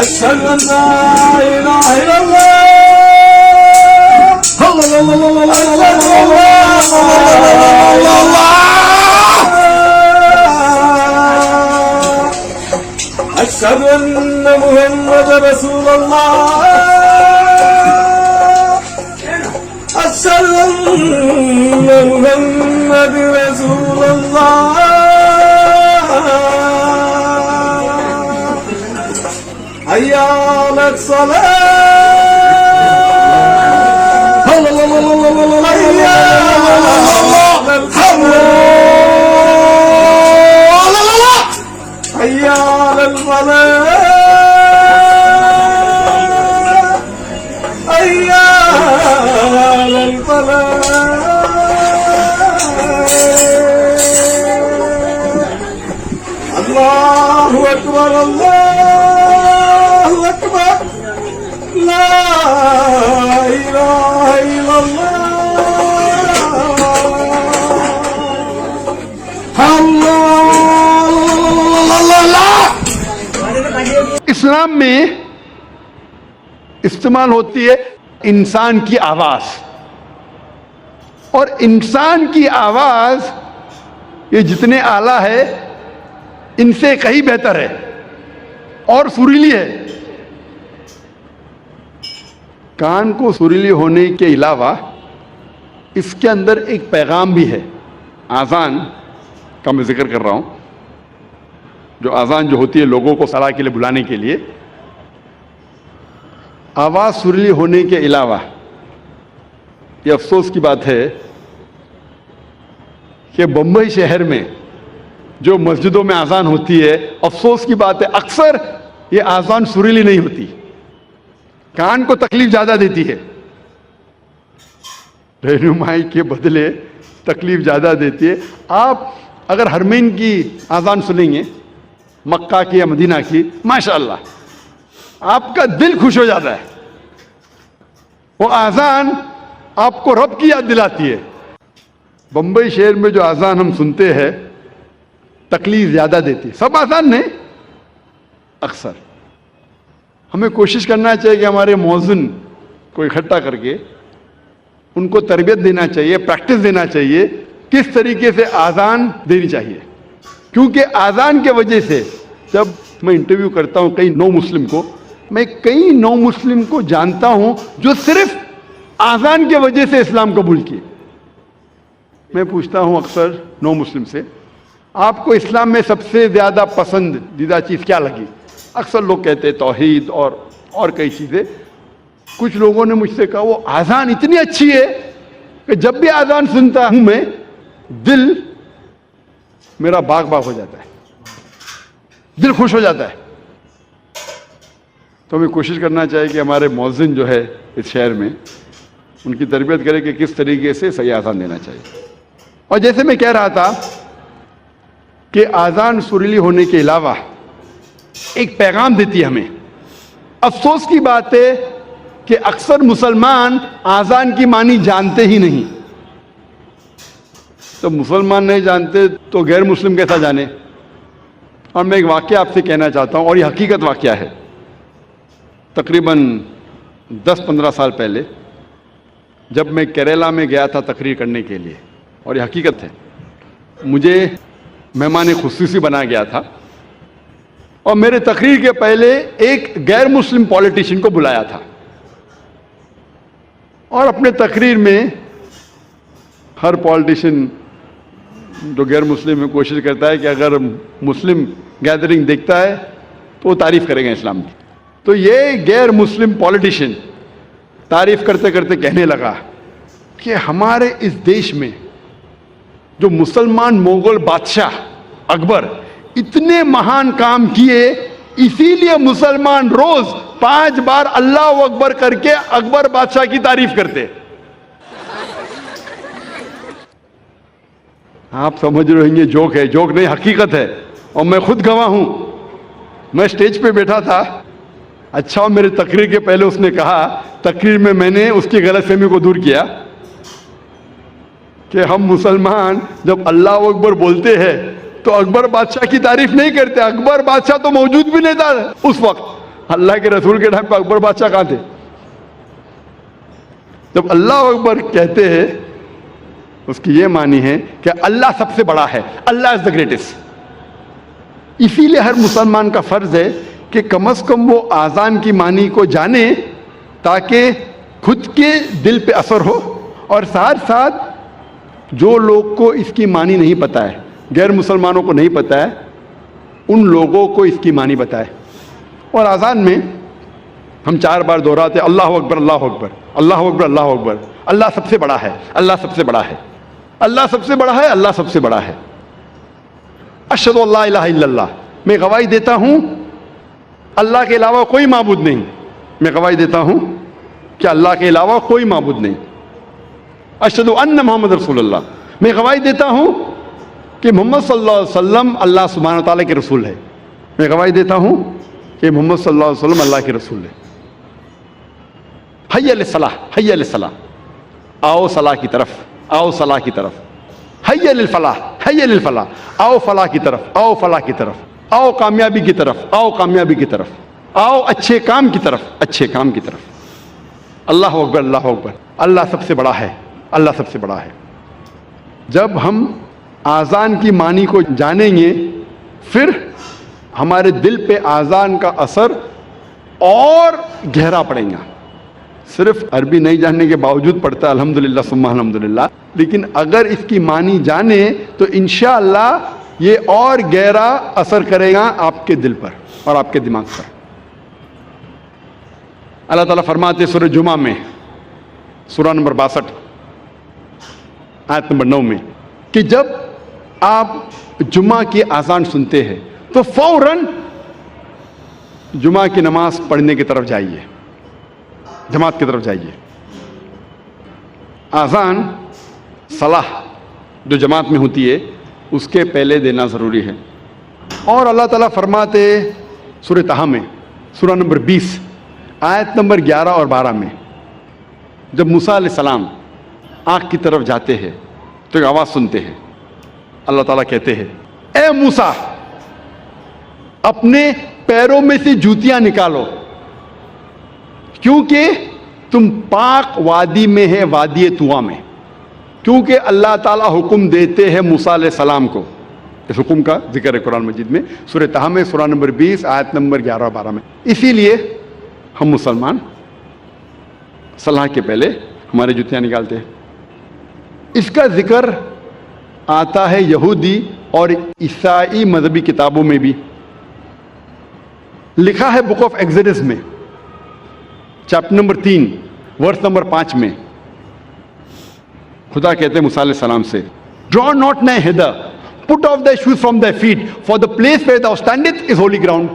أشهد أن لا إله إلا الله أشهد أن محمد رسول الله أشهد أن محمد رسول الله حي على الصلاة حي على الفلاح حي على الفلاح حي على الفلاح الله أكبر الله أكبر لا إله إلا الله اسلام میں استعمال ہوتی ہے انسان کی آواز، اور انسان کی آواز یہ جتنے اعلیٰ ہے ان سے کہیں بہتر ہے اور سریلی ہے۔ کان کو سریلی ہونے کے علاوہ اس کے اندر ایک پیغام بھی ہے۔ آذان کا میں ذکر کر رہا ہوں، جو آذان جو ہوتی ہے لوگوں کو صلاح کے لیے بلانے کے لیے، آواز سریلی ہونے کے علاوہ یہ افسوس کی بات ہے کہ بمبئی شہر میں جو مسجدوں میں آذان ہوتی ہے، افسوس کی بات ہے اکثر یہ آذان سریلی نہیں ہوتی، کان کو تکلیف زیادہ دیتی ہے، رہنمائی کے بدلے تکلیف زیادہ دیتی ہے۔ آپ اگر حرمین کی آذان سنیں گے، مکہ کی یا مدینہ کی، ماشاءاللہ آپ کا دل خوش ہو جاتا ہے۔ وہ آذان آپ کو رب کی یاد دلاتی ہے۔ بمبئی شہر میں جو آذان ہم سنتے ہیں تکلیف زیادہ دیتی ہے، سب آذان نہیں، اکثر ہمیں کوشش کرنا چاہیے کہ ہمارے مؤذن کو اکٹھا کر کے ان کو تربیت دینا چاہیے، پریکٹس دینا چاہیے کس طریقے سے آذان دینی چاہیے، کیونکہ آذان کے وجہ سے جب میں انٹرویو کرتا ہوں کئی نو مسلم کو، میں کئی نو مسلم کو جانتا ہوں جو صرف آذان کے وجہ سے اسلام قبول کیے۔ میں پوچھتا ہوں اکثر نو مسلم سے، آپ کو اسلام میں سب سے زیادہ پسندیدہ چیز کیا لگی؟ اکثر لوگ کہتے ہیں توحید اور کئی چیزیں۔ کچھ لوگوں نے مجھ سے کہا وہ آذان اتنی اچھی ہے کہ جب بھی آذان سنتا ہوں میں دل میرا باغ ہو جاتا ہے، دل خوش ہو جاتا ہے۔ تو ہمیں کوشش کرنا چاہیے کہ ہمارے مؤذن جو ہے اس شہر میں ان کی تربیت کرے کہ کس طریقے سے صحیح آذان دینا چاہیے۔ اور جیسے میں کہہ رہا تھا کہ آذان سریلی ہونے کے علاوہ ایک پیغام دیتی ہے ہمیں۔ افسوس کی بات ہے کہ اکثر مسلمان آذان کی معنی جانتے ہی نہیں۔ تو مسلمان نہیں جانتے تو غیر مسلم کیسا جانے؟ اور میں ایک واقعہ آپ سے کہنا چاہتا ہوں، اور یہ حقیقت واقعہ ہے۔ تقریباً 10-15 سال پہلے جب میں کیرالہ میں گیا تھا تقریر کرنے کے لیے، اور یہ حقیقت ہے. مجھے مہمان خصوصی بنا گیا تھا اور میرے تقریر کے پہلے ایک غیر مسلم پولیٹیشین کو بلایا تھا اور اپنے تقریر میں ہر پولیٹیشین جو غیر مسلم میں کوشش کرتا ہے کہ اگر مسلم گیدرنگ دیکھتا ہے تو وہ تعریف کرے گا اسلام کی. تو یہ غیر مسلم پولیٹیشین تعریف کرتے کرتے کہنے لگا کہ ہمارے اس دیش میں جو مسلمان مغل بادشاہ اکبر اتنے مہان کام کیے، اسی لیے مسلمان روز 5 بار اللہ اکبر کر کے اکبر بادشاہ کی تعریف کرتے. آپ سمجھ رہے ہیں جوک ہے، جوک نہیں حقیقت ہے، اور میں خود گواہ ہوں. میں اسٹیج پہ بیٹھا تھا. اچھا میرے تقریر کے پہلے اس نے کہا، تقریر میں نے اس کی غلط فہمی کو دور کیا کہ ہم مسلمان جب اللہ اکبر بولتے ہیں تو اکبر بادشاہ کی تعریف نہیں کرتے. اکبر بادشاہ تو موجود بھی نہیں تھا اس وقت. اللہ کے رسول کے ٹائم پہ اکبر بادشاہ کہاں تھے؟ جب اللہ اکبر کہتے ہیں اس کی یہ معنی ہے کہ اللہ سب سے بڑا ہے، اللہ از دا گریٹسٹ. اسی لیے ہر مسلمان کا فرض ہے کہ کم از کم وہ آذان کی معنی کو جانے تاکہ خود کے دل پہ اثر ہو، اور ساتھ ساتھ جو لوگ کو اس کی معنی نہیں پتہ ہے، غیر مسلمانوں کو نہیں پتہ ہے، ان لوگوں کو اس کی معنی بتائے. اور آذان میں ہم 4 بار دہراتے ہیں اللہ اکبر اللہ اکبر اللہ اکبر اللہ اکبر. اللہ سب سے بڑا ہے، اللہ سب سے بڑا ہے، اللہ سب سے بڑا ہے، اللہ سب سے بڑا ہے. اشہد ان لا الہ الا اللہ، میں گواہی دیتا ہوں اللہ کے علاوہ کوئی معبود نہیں. میں گواہی دیتا ہوں کہ اللہ کے علاوہ کوئی معبود نہیں. اشہد ان محمد رسول اللہ، میں گواہی دیتا ہوں کہ محمد صلی اللہ علیہ وسلم اللہ سبحانہ و تعالیٰ کے رسول ہے. میں گواہی دیتا ہوں کہ محمد صلی اللہ علیہ وسلم اللہ کے رسول ہے. حی علی الصلاح، حی علی الصلاح، آؤ صلاح کی طرف، آؤ صلاح کی طرف. حی علی الفلاح، حی علی الفلاح، آؤ فلاح کی طرف، آؤ فلاح کی طرف، آؤ کامیابی کی طرف، آؤ کامیابی کی طرف، آؤ اچھے کام کی طرف، اچھے کام کی طرف. اللہ اکبر اللہ اکبر، اللہ سب سے بڑا ہے، اللہ سب سے بڑا ہے. جب ہم آذان کی معنی کو جانیں گے پھر ہمارے دل پہ آذان کا اثر اور گہرا پڑے گا. صرف عربی نہیں جاننے کے باوجود پڑھتا ہے الحمدللہ ثم الحمدللہ، لیکن اگر اس کی معنی جانے تو انشاءاللہ یہ اور گہرا اثر کرے گا آپ کے دل پر اور آپ کے دماغ پر. اللہ تعالیٰ فرماتے سورہ جمعہ میں سورہ نمبر 62 آیت نمبر 9 میں کہ جب آپ جمعہ کی اذان سنتے ہیں تو فوراً جمعہ کی نماز پڑھنے کی طرف جائیے، جماعت کی طرف جائیے. اذان صلاح جو جماعت میں ہوتی ہے اس کے پہلے دینا ضروری ہے. اور اللہ تعالیٰ فرماتے سورہ طٰہٰ میں سورہ نمبر 20 آیت نمبر 11 اور 12 میں جب موسیٰ علیہ السلام آنکھ کی طرف جاتے ہیں تو ایک آواز سنتے ہیں. اللہ تعالیٰ کہتے ہیں اے موسیٰ اپنے پیروں میں سے جوتیاں نکالو کیونکہ تم پاک وادی میں ہے، وادی طویٰ میں. کیونکہ اللہ تعالیٰ حکم دیتے ہیں موسیٰ علیہ السلام کو. اس حکم کا ذکر ہے قرآن مجید میں سورہ طٰہٰ میں سورہ نمبر 20 آیت نمبر 11 اور 12 میں. اسی لیے ہم مسلمان صلاح کے پہلے ہمارے جوتیاں نکالتے ہیں. اس کا ذکر آتا ہے یہودی اور عیسائی مذہبی کتابوں میں بھی. لکھا ہے بک آف ایگزوڈس میں چیپٹر نمبر 3 ورس نمبر 5 میں خدا کہتے ہیں موسیٰ علیہ السلام سے draw not nigh hither, put off thy shoes from thy feet, for the place where thou standest is holy ground.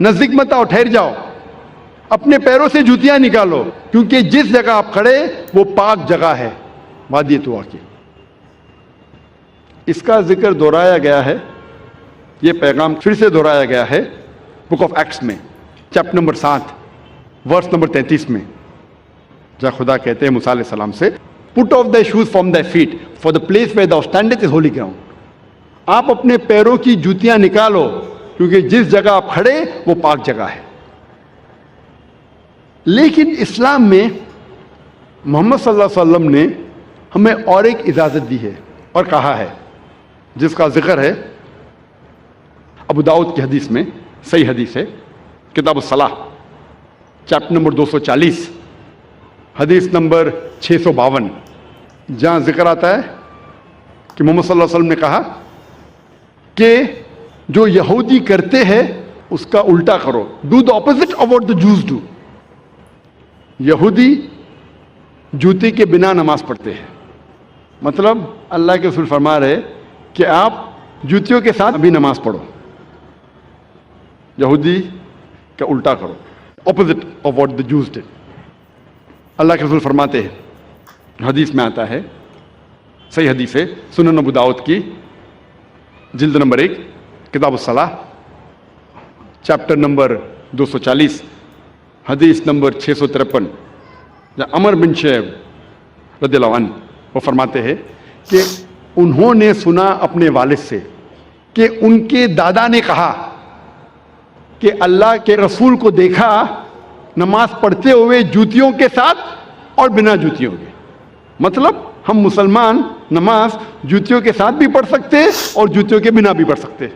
نزدیک مت آؤ، ٹھہر جاؤ، اپنے پیروں سے جوتیاں نکالو کیونکہ جس جگہ آپ کھڑے وہ پاک جگہ ہے، وادی طویٰ کی. اس کا ذکر دہرایا گیا ہے، یہ پیغام پھر سے دہرایا گیا ہے بک آف ایکٹس میں چیپٹر نمبر 7 ورس نمبر 33 میں جہاں خدا کہتے ہیں موسیٰ علیہ السلام سے put off thy shoes from thy feet, for the place where thou standest is holy ground. آپ اپنے پیروں کی جوتیاں نکالو کیونکہ جس جگہ آپ کھڑے وہ پاک جگہ ہے. لیکن اسلام میں محمد صلی اللہ علیہ وسلم نے ہمیں اور ایک اجازت دی ہے اور کہا ہے، جس کا ذکر ہے ابو داؤد کی حدیث میں، صحیح حدیث ہے، کتاب الصلاح چیپٹر نمبر 240 حدیث نمبر 652، جہاں ذکر آتا ہے کہ محمد صلی اللہ علیہ وسلم نے کہا کہ جو یہودی کرتے ہیں اس کا الٹا کرو، do the opposite of what the Jews do. یہودی جوتے کے بنا نماز پڑھتے ہیں، مطلب اللہ کے رسول فرما رہے کہ آپ جوتیوں کے ساتھ بھی نماز پڑھو، یہودی کا الٹا کرو، اپوزٹ آف واٹ دا جوز ڈid۔ اللہ کے رسول فرماتے ہیں، حدیث میں آتا ہے، صحیح حدیث ہے، سنن ابو داؤد کی جلد نمبر 1 کتاب الصلاح چیپٹر نمبر 240 حدیث نمبر 653، جہاں عمر بن شعیب رضی اللہ عنہ وہ فرماتے ہیں کہ انہوں نے سنا اپنے والد سے کہ ان کے دادا نے کہا کہ اللہ کے رسول کو دیکھا نماز پڑھتے ہوئے جوتیوں کے ساتھ اور بنا جوتیوں کے۔ مطلب ہم مسلمان نماز جوتیوں کے ساتھ بھی پڑھ سکتے اور جوتیوں کے بنا بھی پڑھ سکتے۔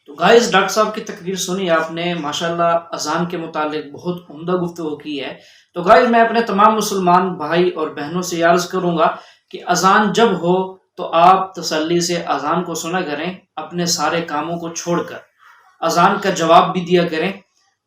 تو گائز ڈاکٹر صاحب کی تقریر سنی آپ نے، ماشاءاللہ اذان کے متعلق بہت عمدہ گفتگو کی ہے۔ تو گائز میں اپنے تمام مسلمان بھائی اور بہنوں سے عرض کروں گا کہ اذان جب ہو تو آپ تسلی سے اذان کو سنا کریں، اپنے سارے کاموں کو چھوڑ کر اذان کا جواب بھی دیا کریں۔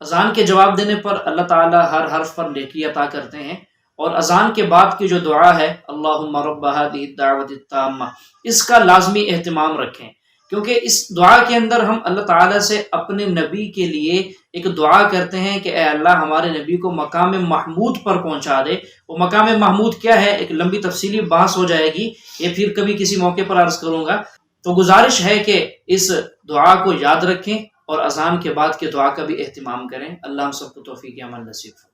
اذان کے جواب دینے پر اللہ تعالیٰ ہر حرف پر نیکی عطا کرتے ہیں، اور اذان کے بعد کی جو دعا ہے اللہم رب هذه الدعوة التامة، اس کا لازمی اہتمام رکھیں، کیونکہ اس دعا کے اندر ہم اللہ تعالیٰ سے اپنے نبی کے لیے ایک دعا کرتے ہیں کہ اے اللہ ہمارے نبی کو مقام محمود پر پہنچا دے۔ وہ مقام محمود کیا ہے، ایک لمبی تفصیلی بحث ہو جائے گی، یہ پھر کبھی کسی موقع پر عرض کروں گا۔ تو گزارش ہے کہ اس دعا کو یاد رکھیں اور اذان کے بعد کے دعا کا بھی اہتمام کریں۔ اللہ ہم سب کو توفیق عمل نصیب فرمائے۔